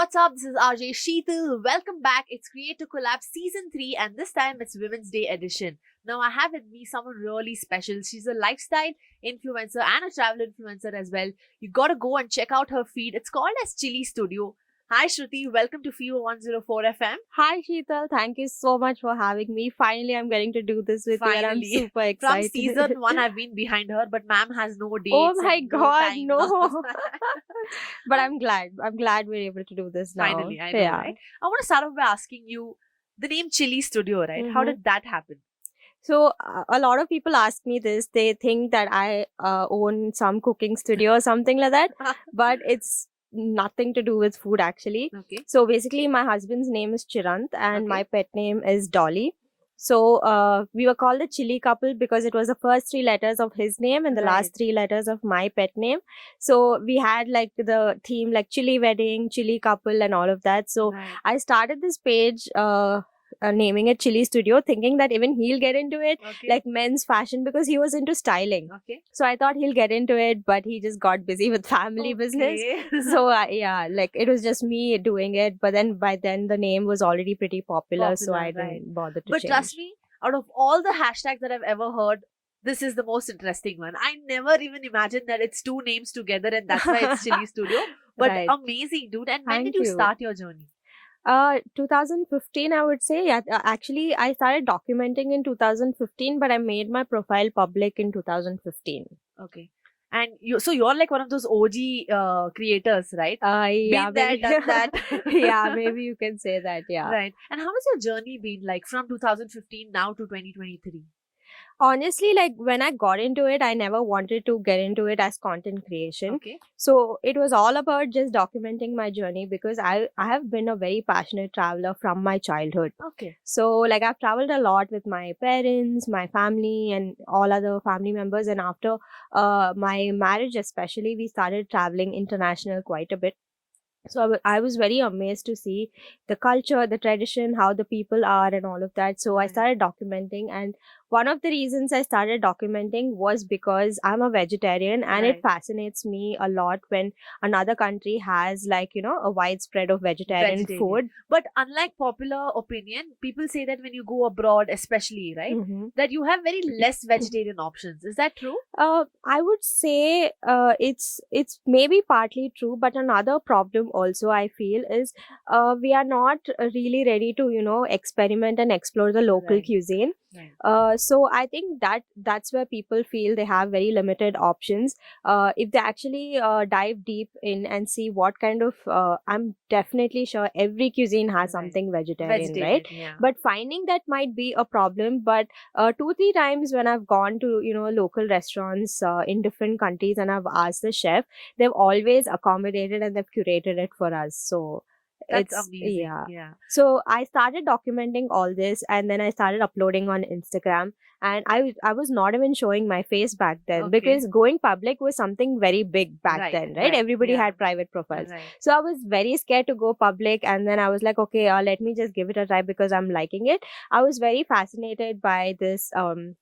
What's up? This is RJ Sheetal. Welcome back. It's Create to Collab Season 3 and this time it's Women's Day edition. Now I have with me someone really special. She's a lifestyle influencer and a travel influencer as well. You gotta go and check out her feed. It's called as Chillystudio. Hi Shruthi, welcome to Fever 104 FM. Hi Sheetal, thank you so much for having me. Finally, I'm getting to do this with you and I'm super excited. From season 1 I've been behind her, but ma'am has no dates. Oh my God, no time. no. But I'm glad we're able to do this now. Finally, I know, right? I want to start off by asking you the name Chillystudio, right? How did that happen? So a lot of people ask me this. They think that I own some cooking studio or something like that, but it's nothing to do with food actually. Okay. So basically my husband's name is Chirant and my pet name is Dolly. So we were called the chilly couple because it was the first 3 letters of his name and the last 3 letters of my pet name. So we had like the theme like chilly wedding, chilly couple and all of that. So I started this page naming it Chillystudio, thinking that even he'll get into it, like men's fashion, because he was into styling. So I thought he'll get into it, but he just got busy with family business. So yeah, like it was just me doing it. But then by then the name was already pretty popular, so I didn't bother to change. But trust me, out of all the hashtags that I've ever heard, this is the most interesting one. I never even imagined that it's 2 names together and that's why it's Chillystudio. But amazing, dude. And when did you start your journey? 2015, I would say. Yeah, actually, I started documenting in 2015, but I made my profile public in 2015. Okay. And you're like one of those OG creators, right? Yeah, been there, done that. Yeah, maybe you can say that, yeah. Right. And how has your journey been like from 2015 now to 2023? Honestly, like when I got into it, I never wanted to get into it as content creation. Okay. So it was all about just documenting my journey because I have been a very passionate traveler from my childhood. Okay. So like I've traveled a lot with my parents, my family and all other family members. And after my marriage especially, we started traveling international quite a bit. So I was very amazed to see the culture, the tradition, how the people are and all of that. So I started documenting, and one of the reasons I started documenting was because I'm a vegetarian and it fascinates me a lot when another country has like, a widespread of vegetarian food. But unlike popular opinion, people say that when you go abroad, especially, right, that you have very less vegetarian options. Is that true? I would say it's maybe partly true, but another problem also I feel is we are not really ready to experiment and explore the local cuisine. So I think that's where people feel they have very limited options. If they actually dive deep in and see what kind of I'm definitely sure every cuisine has something vegetarian, right? Yeah. But finding that might be a problem. But 2-3 times when I've gone to local restaurants in different countries and I've asked the chef, they've always accommodated and they've curated it for us. So that's amazing. Yeah. So I started documenting all this and then I started uploading on Instagram, and I was not even showing my face back then because going public was something very big back then, right? Everybody had private profiles. So I was very scared to go public, and then I was like, okay, let me just give it a try because I'm liking it. I was very fascinated by this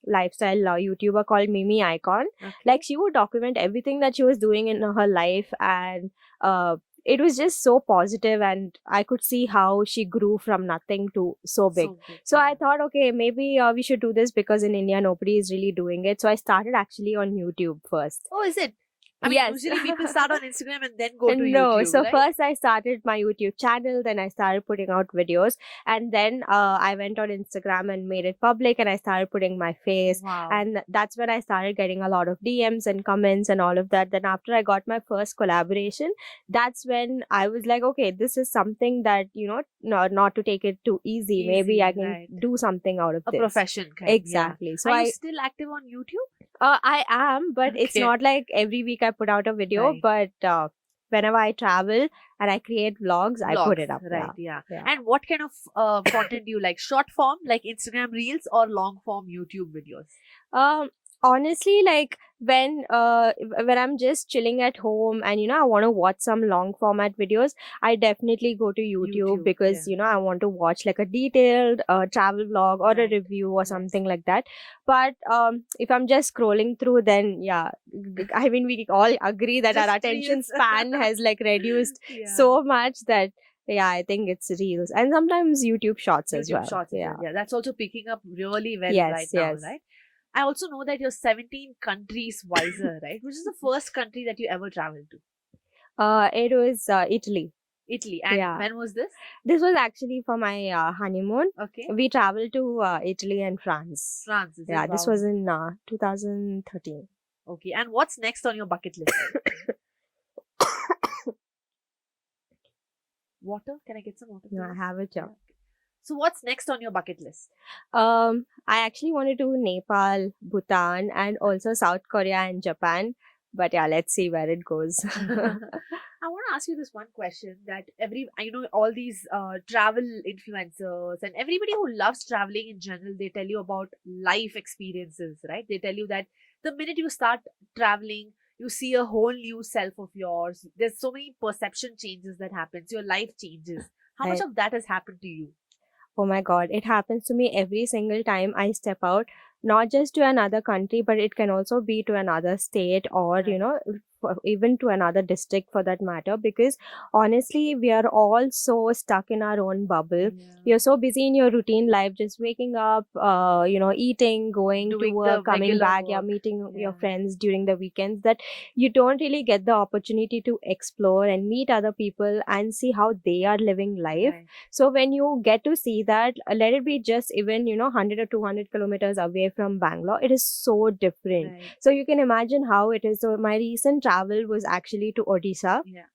lifestyle YouTuber called Mimi Icon. Like she would document everything that she was doing in her life, and it was just so positive, and I could see how she grew from nothing to so big. So I thought, okay, maybe we should do this because in India nobody is really doing it. So I started actually on YouTube first. Oh, is it? I mean, usually people start on Instagram and then go to YouTube. No, so first I started my YouTube channel, then I started putting out videos, and then I went on Instagram and made it public, and I started putting my face. And that's when I started getting a lot of DMs and comments and all of that. Then after I got my first collaboration, that's when I was like, okay, this is something that, not to take it too easy. Maybe I can do something out of this. A profession. Exactly. So are you still active on YouTube? I am, but it's not like every week I put out a video, but whenever I travel and I create vlogs, I put it up. Yeah. And what kind of content do you like? Short form, like Instagram Reels, or long form YouTube videos? Honestly, like when I'm just chilling at home and I want to watch some long format videos, I definitely go to YouTube because I want to watch like a detailed travel vlog or a review or something like that. But if I'm just scrolling through, then I mean we all agree that our attention span has like reduced so much that Yeah, I think it's reels and sometimes YouTube shorts as YouTube well. Shorts as well. Yeah. Yeah, that's also picking up really well right Yes, now, yes. right? I also know that you're 17 countries wiser, right? Which is the first country that you ever traveled to? It was Italy. Italy. And Yeah. when was this? This was actually for my honeymoon. Okay. We traveled to Italy and France. France, is it? Yeah, this Wow. was in 2013. Okay. And what's next on your bucket list? Water? Can I get some water? No, I Please? have it. Yeah. Yeah. So what's next on your bucket list? I actually wanted to Nepal, Bhutan, and also South Korea and Japan. But yeah, let's see where it goes. I want to ask you this one question that I know all these travel influencers and everybody who loves traveling in general, they tell you about life experiences, right? They tell you that the minute you start traveling, you see a whole new self of yours. There's so many perception changes that happens. Your life changes. How much Right. of that has happened to you? Oh my God, it happens to me every single time I step out, not just to another country, but it can also be to another state or, Right. even to another district for that matter. Because honestly, we are all so stuck in our own bubble. Yeah. You're so busy in your routine life, just waking up, eating, going to Doing the work, coming regular back, yeah, work. meeting your Yeah. friends during the weekends, that you don't really get the opportunity to explore and meet other people and see how they are living life. Right. So when you get to see that, let it be just even 100 or 200 kilometers away from Bangalore, it is so different. Right. So you can imagine how it is. So my recent travel was actually to Odisha. Yeah.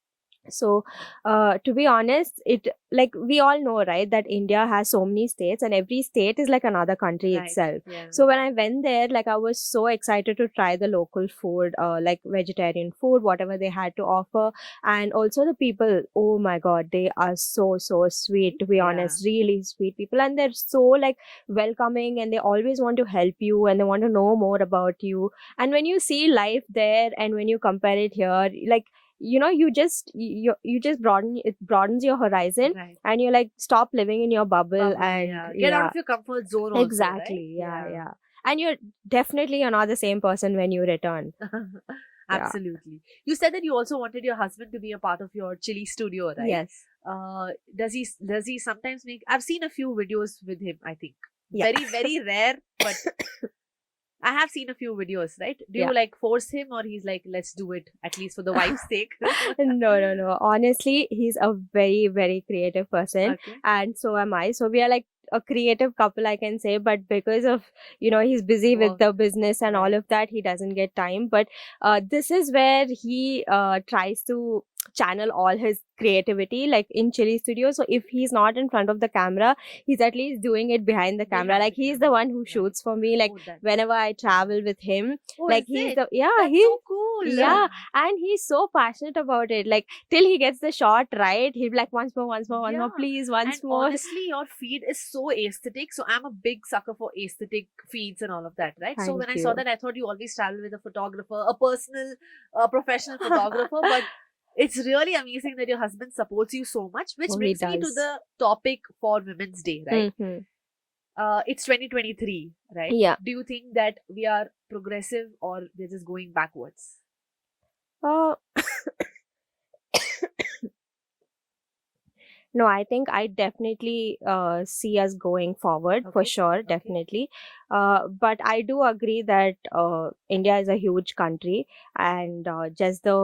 So to be honest, it, like, we all know, right, that India has so many states and every state is like another country Right. itself. Yeah. So when I went there, like, I was so excited to try the local food, like vegetarian food, whatever they had to offer. And also the people, oh my God, they are so sweet, to be Yeah. honest, really sweet people. And they're so like welcoming, and they always want to help you and they want to know more about you. And when you see life there and when you compare it here, like, you just broadens your horizon. Right. And you like stop living in your bubble. Bubble, And yeah. Get out yeah, of your comfort zone also, exactly, right? yeah. And you're not the same person when you return. Yeah. Absolutely. You said that you also wanted your husband to be a part of your chili studio, right? Yes. Does he sometimes make? I've seen a few videos with him, I think. Yeah. Very rare, but I have seen a few videos, right? Do Yeah. you like force him, or he's like, let's do it at least for the wife's sake? No. Honestly, he's a very creative person, Okay. and so am I. So we are like a creative couple, I can say. But because of he's busy with Work. the business and all Right. of that, he doesn't get time. But this is where he tries to channel all his creativity, like in Chili Studio. So if he's not in front of the camera, he's at least doing it behind the camera. Behind Like, the he's camera. the one who Right. shoots for me. Like, Oh, that's whenever I travel with him, Oh, like, is he's it? the yeah That's he's so cool. yeah, and he's so passionate about it. Like, till he gets the shot right, he'll be like, once more, Yeah. please, And once more. honestly, your feed is so aesthetic. So I'm a big sucker for aesthetic feeds and all of that, right? So when Thank I saw you. that, I thought you always travel with a photographer, a personal, professional photographer. But it's really amazing that your husband supports you so much, which Oh, he brings me to does. the topic for Women's Day, right? Mhm. It's 2023, right? Yeah. Do you think that we are progressive or we're just going backwards? Uh, No, I think I definitely see us going forward for Okay. sure, Okay. definitely. But I do agree that India is a huge country, and just the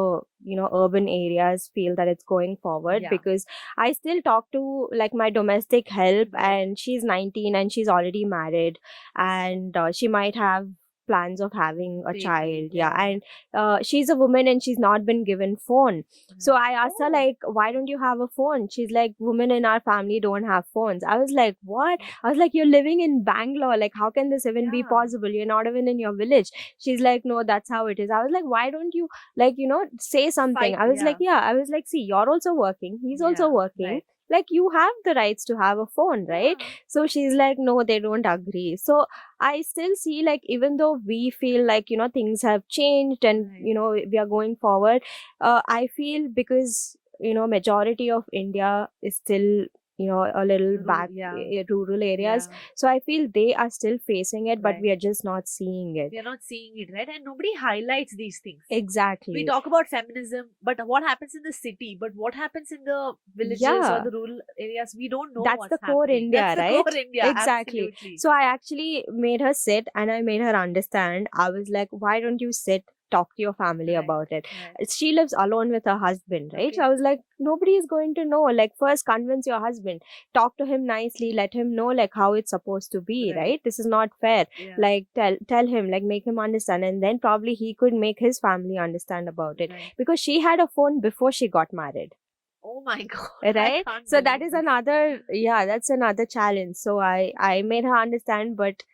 urban areas feel that it's going forward. Yeah. Because I still talk to like my domestic help, Right. and she's 19 and she's already married, and she might have plans of having a Baby, child. Yeah, yeah. and she's a woman and she's not been given phone. So I asked her, Oh. like, why don't you have a phone? She's like, women in our family don't have phones. I was like, what? I was like, you're living in Bangalore. Like, how can this even be Yeah. possible? You're not even in your village. She's like, no, that's how it is. I was like, why don't you, like, say something? Fight, I was yeah. like, yeah. I was like, see, you're also working. He's also Yeah, working. right. Like, you have the rights to have a phone, right? Yeah. So she's like, no, they don't agree. So I still see, like, even though we feel like, things have changed and, Right. we are going forward, I feel because, majority of India is still a little back Yeah, rural areas. yeah. So I feel they are still facing it, but Right. we are just not seeing it. We are not seeing it, right? And nobody highlights these things. We Exactly. talk about feminism, but what happens in the city, but what happens in the villages or Yeah. the rural areas, we don't know That's what's the core happening. India, That's the right? core India, Exactly. absolutely. So I actually made her sit and I made her understand. I was like, why don't you sit, talk to your family Right, about it? right. She lives alone with her husband, right? Okay. So I was like, nobody is going to know. Like, first convince your husband, talk to him nicely, let him know like how it's supposed to be, Right. right? This is not fair. Yeah. Like, tell him, like, make him understand, and then probably he could make his family understand about it. Right. Because she had a phone before she got married. Oh my God. I Right? can't So that believe is this. another, that's another challenge. So I made her understand, but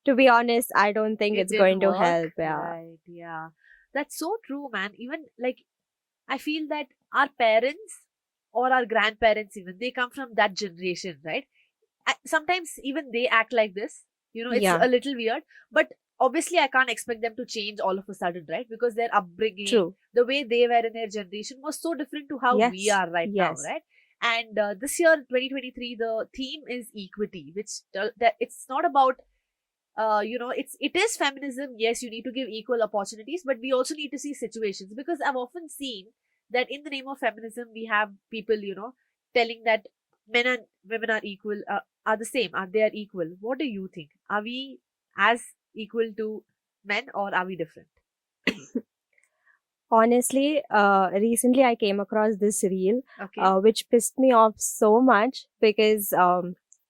to be honest, I don't think It it's didn't going to work. help. Yeah. Right, yeah. That's so true, man. Even like, I feel that our parents or our grandparents, even, they come from that generation, right? Sometimes even they act like this. It's Yeah. a little weird, but obviously I can't expect them to change all of a sudden, right? Because their upbringing, True. the way they were in their generation was so different to how we Yes. are right now, Yes. right? And this year, 2023, the theme is equity, which that it's not about it is feminism. Yes, you need to give equal opportunities, but we also need to see situations, because I've often seen that in the name of feminism we have people telling that men and women are equal, are the same, are they are equal. What do you think? Are we as equal to men, or are we different? Honestly, recently I came across this reel, Okay. which pissed me off so much because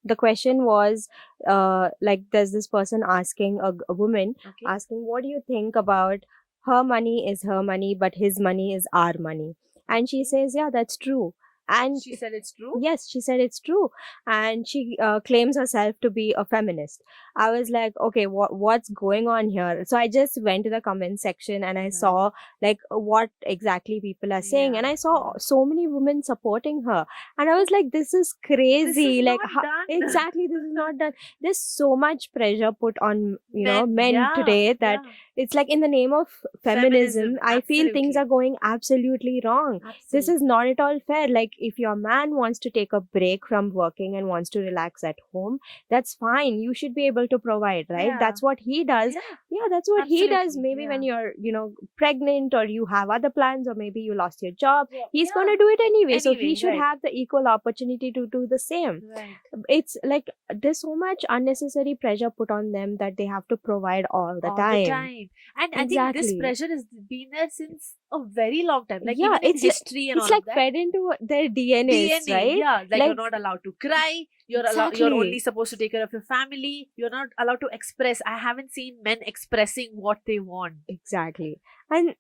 the question was like, there's this person asking a woman, Okay. asking, what do you think about her money is her money, but his money is our money? And she Okay. says, yeah, that's true. And She said it's true. yes, she said it's true, and she claims herself to be a feminist. I was like, okay, what's going on here? So I just went to the comment section and I Right. saw like what exactly people are saying, Yeah, and I saw yeah. so many women supporting her, and I was like, this is This crazy. is Like, not done. exactly, this is not done. There's so much pressure put on Men, men yeah, today that yeah. it's like, in the name of feminism, Feminism, I feel things are absolutely. going absolutely wrong. This is Absolutely. not at all fair. Like, if your man wants to take a break from working and wants to relax at home, that's fine. You should be able to provide, right? Yeah. That's what he does. Yeah, Yeah, that's what he does. absolutely. Maybe when Yeah. you're, pregnant, or you have other plans, or maybe you lost your job, Yeah. he's Yeah. going to do it anyway. So he Anyway, should right. have the equal opportunity to do the same. Right. It's like there's so much unnecessary pressure put on them that they have to provide all the All the time. time. And I think this Exactly. pressure has been there since a very long time. Like, Yeah, even in history and it's all of like that. fed into their DNAs, DNA, right? yeah. Like, you're Like, not allowed to cry. You're only exactly. supposed to take care of your family. You're not allowed to express. I haven't seen men expressing what they want. Exactly. And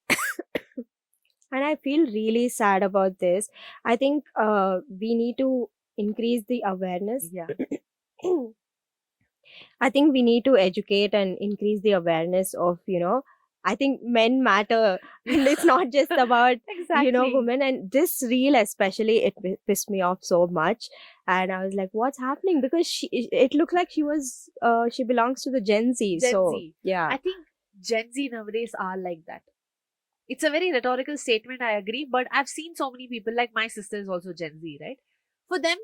and I feel really sad about this. I think we need to increase the awareness. Yeah. I think we need to educate and increase the awareness of, I think men matter. And it's not just about, Exactly. women. And this reel, especially, it pissed me off so much. And I was like, what's happening? Because it looked like she belongs to the Gen Z. Gen So, Z. yeah. I think Gen Z nowadays are like that. It's a very rhetorical statement, I agree, but I've seen so many people, like my sister is also Gen Z, right? For them,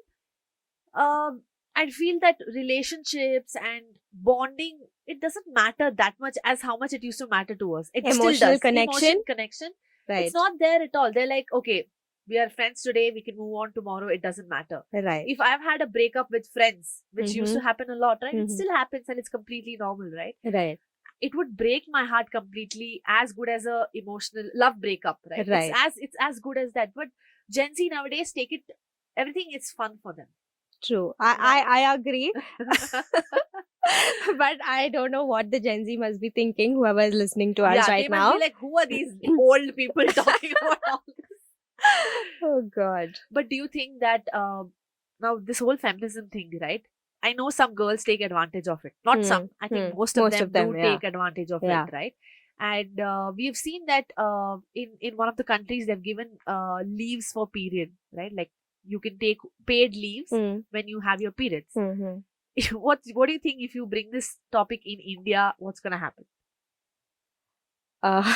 I feel that relationships and bonding, it doesn't matter that much as how much it used to matter to us. It still Emotional does. connection. Emotion, connection, it's Right. not there at all. They're like, okay, we are friends today, we can move on tomorrow, it doesn't matter. Right. If I've had a breakup with friends, which used to Mm-hmm. happen a lot, right? It Mm-hmm. still happens and it's completely normal, right? Right. It would break my heart completely, as good as a emotional love breakup, right? Right. It's as good as that. But Gen Z nowadays take it, everything is fun for them. True. Right. I agree. But I don't know what the Gen Z must be thinking, whoever is listening to us Yeah, right they must now. be like, who are these old people talking about all this? Oh God. But do you think that now this whole feminism thing, right? I know some girls take advantage of it. Not some. I think most of Most them of do them, yeah. take advantage of Yeah. it, right? And we've seen that in one of the countries they've given leaves for period, right? Like, you can take paid leaves Mm. when you have your periods. Mm-hmm. What do you think, if you bring this topic in India, what's gonna happen? Uh,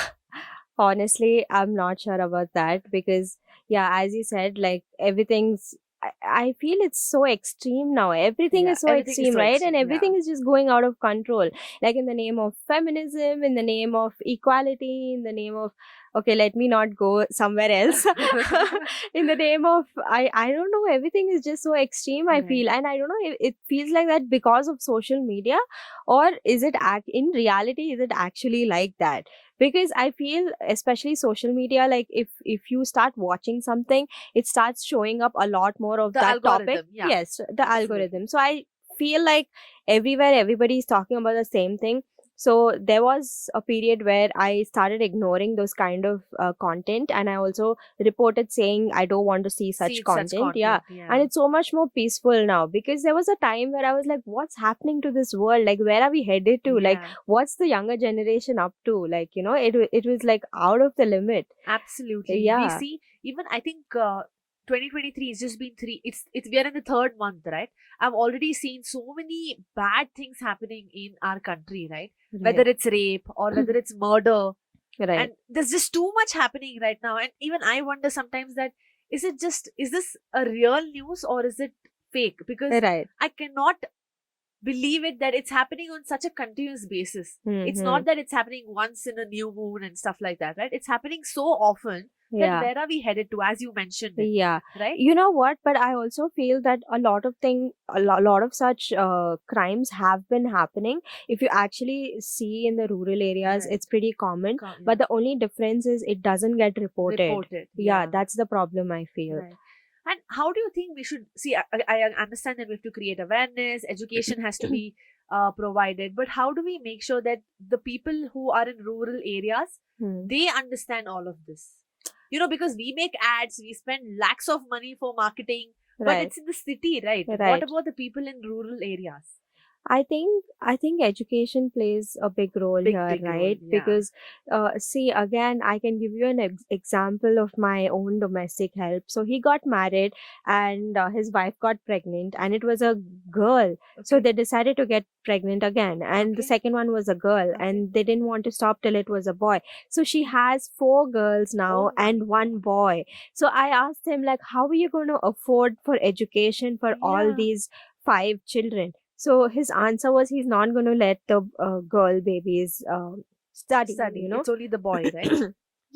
honestly, I'm not sure about that because, yeah, as you said, like, everything's I feel it's so extreme now. Everything is so Everything is extreme, so right? And extreme. Yeah. everything is just going out of control. Like in the name of feminism, in the name of equality, in the name of, okay, let me not go somewhere else. In the name of, I don't know, everything is just so extreme, I feel. Right. And I don't know, it feels like that because of social media, or is it in reality, is it actually like that? Because I feel, especially social media, like if you start watching something, it starts showing up a lot more of The that topic. algorithm. Yeah. Yes, the Absolutely. algorithm. So I feel like everywhere everybody is talking about the same thing. So there was a period where I started ignoring those kind of content, and I also reported saying I don't want to see such See such content. Yeah. content. And Yeah. it's so much more peaceful now, because there was a time where I was like, what's happening to this world? Like, where are we headed to? Like, Yeah. what's the younger generation up to? Like, it was like out of the limit. Absolutely. We Yeah. see, even I think 2023 has just been it's we are in the third month, right? I've already seen so many bad things happening in our country, right? Whether Right. it's rape or whether it's murder, Right. and there's just too much happening right now. And even I wonder sometimes that is this a real news or is it fake? Because Right. I cannot believe it that it's happening on such a continuous basis. It's Mm-hmm. not that it's happening once in a new moon and stuff like that, right? It's happening so often that Yeah. where are we headed to, as you mentioned it, Yeah. right? You know what? But I also feel that a lot of such crimes have been happening. If you actually see in the rural areas, Right. it's pretty common. But Yeah. the only difference is it doesn't get reported. Reported. Yeah, Yeah. that's the problem, I feel. Right. And how do you think we should see? I understand that we have to create awareness, education has to be provided, but how do we make sure that the people who are in rural areas Hmm. they understand all of this? Because we make ads, we spend lakhs of money for marketing, but Right. it's in the city, right? What Right. about the people in rural areas? I think education plays a big role Big, here, big role. right? Yeah. Because see, again, I can give you an example of my own domestic help. So he got married, and his wife got pregnant, and it was a girl. So Okay. they decided to get pregnant again, and the Okay. second one was a girl, Okay. and they didn't want to stop till it was a boy. So she has 4 girls now Oh my and one God. boy. So I asked him, like, how are you going to afford for education for all Yeah. these 5 children? So his answer was he's not going to let the girl babies study, Study. It's only the boy, right?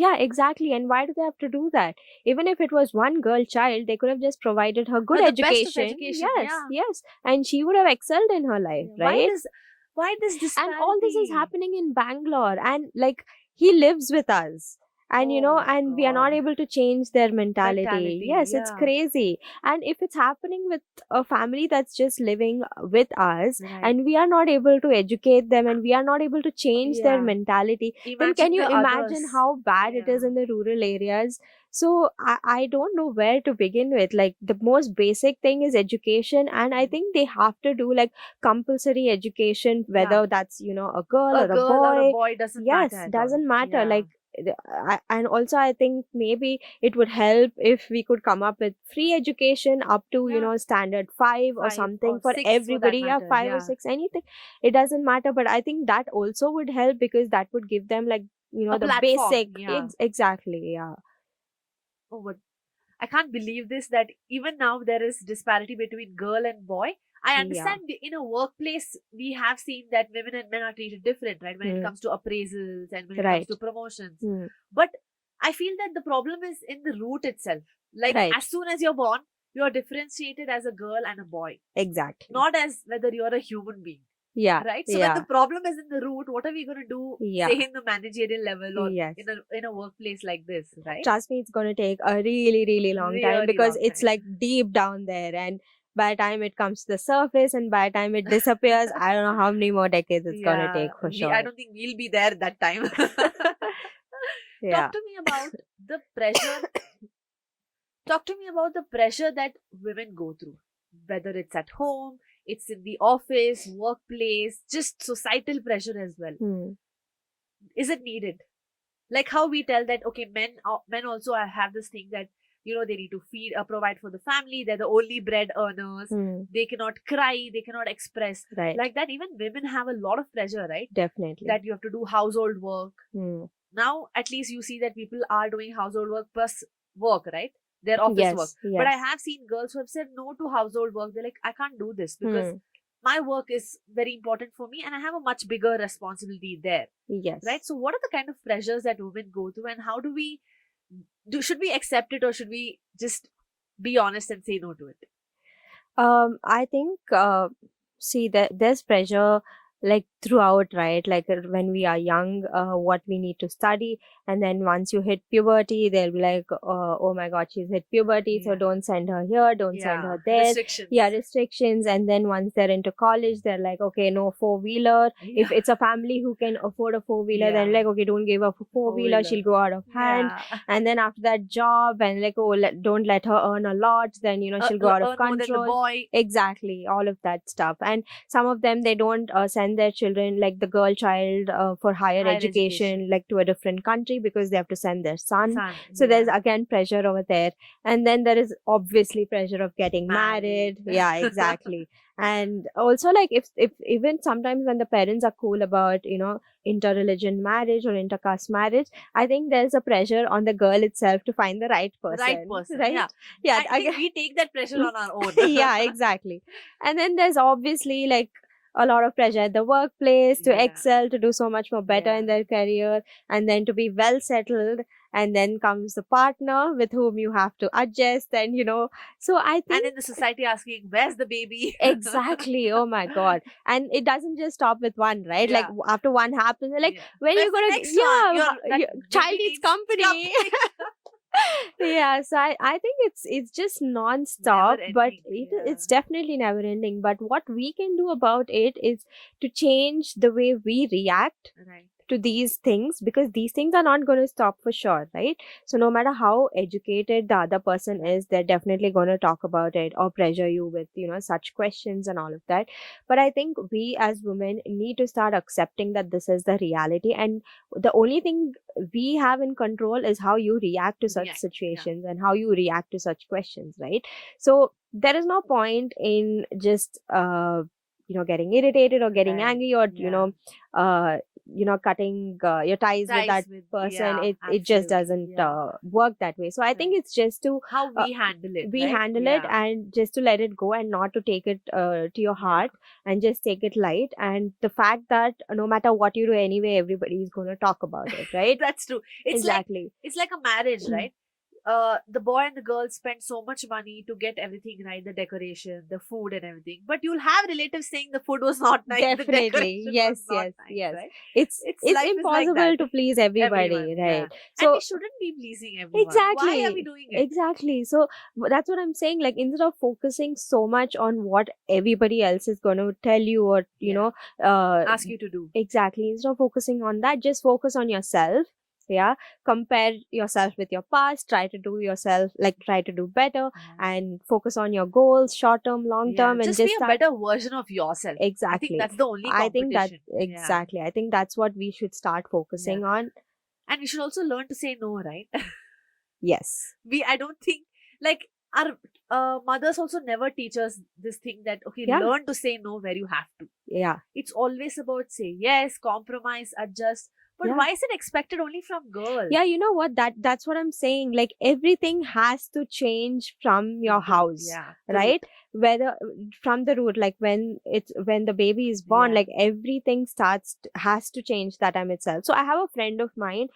Yeah, exactly. And why do they have to do that? Even if it was one girl child, they could have just provided her good The best of education. education. Yes, Yeah. yes. And she would have excelled in her life, Yeah. right? Why this And all this is disparity? happening in Bangalore, and like he lives with us. And Oh my and we are not God. able to change their mentality. Mentality. Yes, it's Yeah. crazy. And if it's happening with a family that's just living with us, Right. and we are not able to educate them, and we are not able to change their Yeah. mentality, then can Imagine you the imagine others. how bad it is Yeah. in the rural areas? So I don't know where to begin with. Like, the most basic thing is education, and I think they have to do like compulsory education, Yeah. whether that's a girl A or a girl or a boy. boy doesn't matter Yes, at all. doesn't matter. Yeah. Like, and also I think maybe it would help if we could come up with free education up to Yeah. standard 5 or 5 or something for 6 for that everybody. Yeah, matter. 5 or Yeah. 6, anything. It doesn't matter, but I think that also would help, because that would give them, like, A the platform. basic. Yeah. Exactly. Yeah. Oh, but I can't believe this that even now there is disparity between girl and boy. I Yeah. understand in a workplace we have seen that women and men are treated different, right? When it Hmm. comes to appraisals and when it comes Right. to promotions. Hmm. But I feel that the problem is in the root itself. Like Right. as soon as you're born, you're differentiated as a girl and a boy, Exactly. not as whether you're a human being. Yeah. Right? So when the Yeah. problem is in the root, what are we going to do, say Yeah. in the managerial level or Yes. in a workplace like this, right? Trust me, it's going to take a really, really long time, Really because long it's time. like deep down there. And by the time it comes to the surface and by the time it disappears, I don't know how many more decades it's going to Yeah, take, for I sure. don't think we'll be there that time. Yeah. Talk to me about the pressure. Talk to me about the pressure that women go through, whether it's at home, it's in the office, workplace, just societal pressure as well. Hmm. Is it needed? Like how we tell that okay, men also have this thing that they need to feed, provide for the family. They're the only bread earners. Hmm. They cannot cry. They cannot express Right. like that. Even women have a lot of pressure, right? Definitely. That you have to do household work. Hmm. Now at least you see that people are doing household work plus work, right? their office work. Yes, But I yes. have seen girls who have said no to household work. They're like, I can't do this because my work is very important for me and I have a much bigger responsibility there. Yes. Right? So what are the kind of pressures that women go through, and how do we should we accept it, or should we just be honest and say no to it? I think, see, there's pressure like throughout, right? Like when we are young, what we need to study, and then once you hit puberty, they'll be like, oh my God, she's hit puberty, so Yeah. don't send her here, don't send Yeah. her there. Restrictions. Yeah, restrictions. And then once they're into college, they're like, okay, no four-wheeler. Yeah. If it's a family who can afford a four-wheeler, then Yeah. like, okay, don't give her a four-wheeler, she'll go out of hand. Yeah. And then after that, job, and like, oh, don't let her earn a lot, then she'll go out of Earn more than the control. boy. Exactly, all of that stuff. And some of them, they don't send their children, like the girl child, for higher education, like to a different country, because they have to send their son. So there's again pressure over there. And then there is obviously pressure of getting married. Yeah, exactly. And also, like, if even sometimes when the parents are cool about interreligion marriage or intercaste marriage, I think there's a pressure on the girl itself to find the right person. Right? Yeah. I think we take that pressure on our own. Yeah, exactly. And then there's obviously like a lot of pressure at the workplace to excel, to do so much more better in their career, and then to be well settled. And then comes the partner with whom you have to adjust, and so I think. And in the society asking, where's the baby? Exactly. Oh my God. And it doesn't just stop with one, right? Like after one happens, like when you're gonna, your child needs company. Yeah, so I think it's just non-stop, but it's definitely never ending. But what we can do about it is to change the way we react to these things, because these things are not going to stop for sure, right? So no matter how educated the other person is, they're definitely going to talk about it or pressure you with such questions and all of that. But I think we as women need to start accepting that this is the reality, and the only thing we have in control is how you react to such situations and how you react to such questions, right? So there is no point in just getting irritated or getting angry, or cutting your ties with that person. It just doesn't work that way. So I think it's just to how we handle it. It, and just to let it go, and not to take it to your heart, and just take it light. And the fact that no matter what you do anyway, everybody is going to talk about it, right? That's true. It's exactly. It's like a marriage, right? The boy and the girl spend so much money to get everything right, the decoration, the food and everything. But you'll have relatives saying the food was not nice. Definitely. Yes. Nice, right? It's impossible like to please everybody, right? So, and we shouldn't be pleasing everyone. Exactly. Why are we doing it? Exactly. So that's what I'm saying. Like, instead of focusing so much on what everybody else is going to tell you, or ask you to do. Exactly. Instead of focusing on that, just focus on yourself. Yeah, compare yourself with your past, try to do better, and focus on your goals, short term, long term, and just be a better version of yourself. Exactly. I think that's the only competition. Exactly. I think that's what we should start focusing on. And we should also learn to say no, right? Yes. I don't think, like, our mothers also never teach us this thing that, learn to say no where you have to. Yeah. It's always about say yes, compromise, adjust. But why is it expected only from girls? Yeah, you know what? That's what I'm saying. Like, everything has to change from your house, right? Whether from the root, like when the baby is born, like everything has to change that time itself. So I have a friend of mine,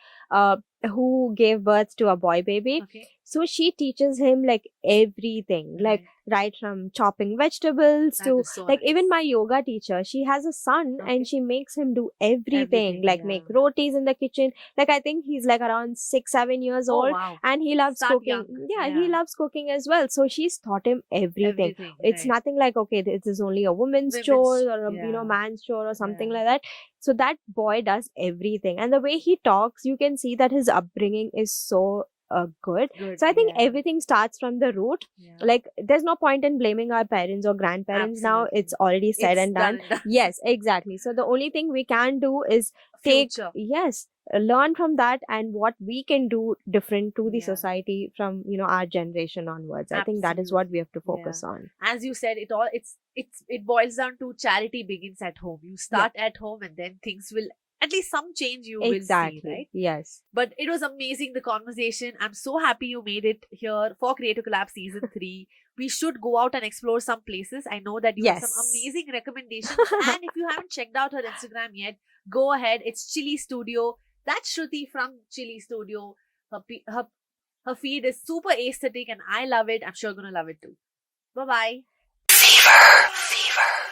who gave birth to a boy baby. So she teaches him like everything, like right from chopping vegetables to even my yoga teacher, she has a son and she makes him do everything, like make rotis in the kitchen. Like, I think he's like around 6-7 years old, and he loves cooking. He loves cooking as well. So she's taught him everything. It's nothing like, okay, this is only a woman's chore or a man's chore or something like that. So that boy does everything, and the way he talks, you can see that his upbringing is so good. So I think everything starts from the root. Like, there's no point in blaming our parents or grandparents. Now it's already said and done. Yes, exactly. So the only thing we can do is learn from that, and what we can do different to the society from our generation onwards. I think that is what we have to focus on. As you said, it boils down to charity begins at home. You start at home, and then things will at least some change you will see, right? Yes. But it was amazing, the conversation. I'm so happy you made it here for Creative Collab Season 3. We should go out and explore some places. I know that you have some amazing recommendations. And if you haven't checked out her Instagram yet, go ahead. It's Chilly Studio. That's Shruthi from Chilly Studio. Her feed is super aesthetic and I love it. I'm sure you're going to love it too. Bye-bye. Fever.